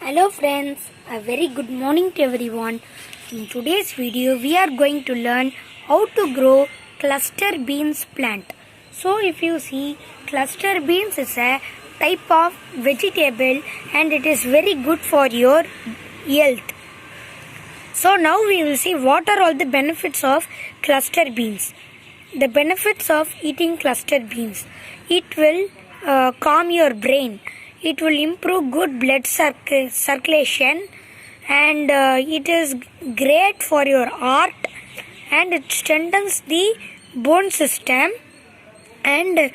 Hello friends, a very good morning to everyone. In today's video we are going to learn how to grow cluster beans plant. So if you see, cluster beans is a type of vegetable and it is very good for your health. So now we will see what are all the benefits of cluster beans. The benefits of eating cluster beans. It will calm your brain. It will improve good blood circulation, and it is great for your heart, and it strengthens the bone system. And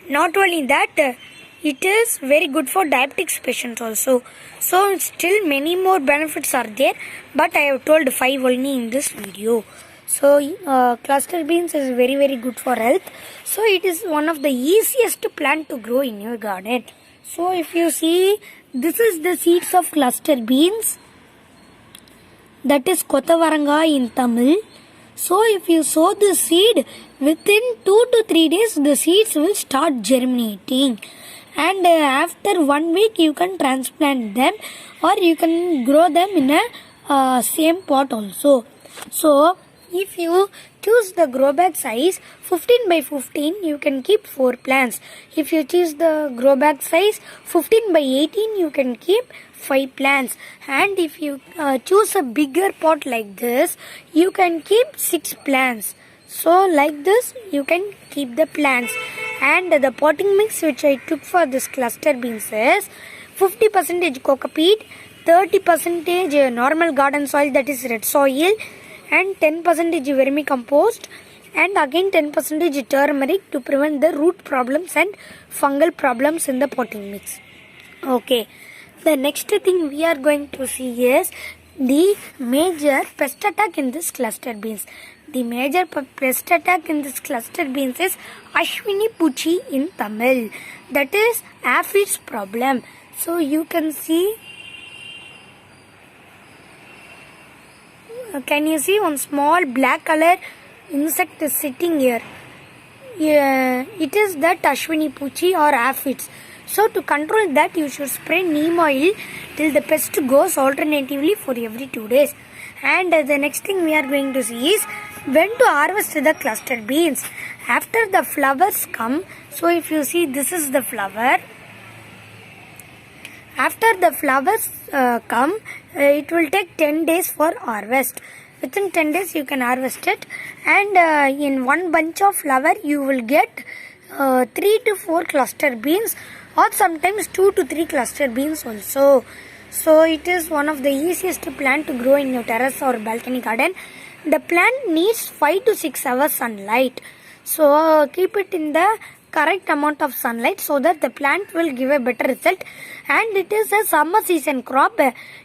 not only that, it is very good for diabetic patients also. So still many more benefits are there, but I have told 5 only in this video. So cluster beans is very good for health. So it is one of the easiest plant to grow in your garden. So if you see, this is the seeds of cluster beans. That is Kottavaranga in Tamil. So if you sow the seed, within 2 to 3 days the seeds will start germinating. And after 1 week you can transplant them, or you can grow them in a same pot also. So if you choose the grow bag size 15 by 15, you can keep 4 plants. If you choose the grow bag size 15 by 18, you can keep 5 plants. And if you choose a bigger pot like this, you can keep 6 plants. So like this, you can keep the plants. And the potting mix which I took for this cluster beans is 50% cocopeat, 30% normal garden soil, that is red soil, and 10% vermicompost, and again 10% turmeric to prevent the root problems and fungal problems in the potting mix. Okay, the next thing we are going to see is the major pest attack in this cluster beans. The major pest attack in this cluster beans is Ashwini Puchi in Tamil. That is aphids problem. So you can see, can you see one small black color insect is sitting here? It is that Ashwini Puchi or aphids. So to control that, you should spray neem oil till the pest goes alternatively for every 2 days. And the next thing we are going to see is when to harvest the cluster beans. After the flowers come, so if you see, this is the flower. After the flowers come, it will take 10 days for harvest. Within 10 days you can harvest it, and in one bunch of flower you will get 3 to 4 cluster beans, or sometimes 2 to 3 cluster beans also. So it is one of the easiest plant to grow in your terrace or balcony garden. The plant needs 5 to 6 hours sunlight. So keep it in the correct amount of sunlight so that the plant will give a better result. And it is a summer season crop.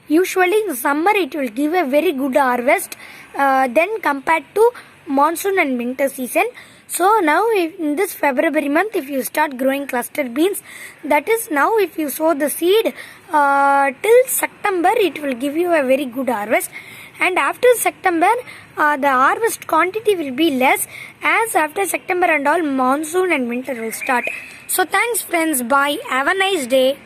Usually in summer it will give a very good harvest then compared to monsoon and winter season. So now in this February month, if you start growing cluster beans, that is now if you sow the seed till September, it will give you a very good harvest. And after September, the harvest quantity will be less, as after September and all, monsoon and winter will start. So thanks friends, bye, have a nice day.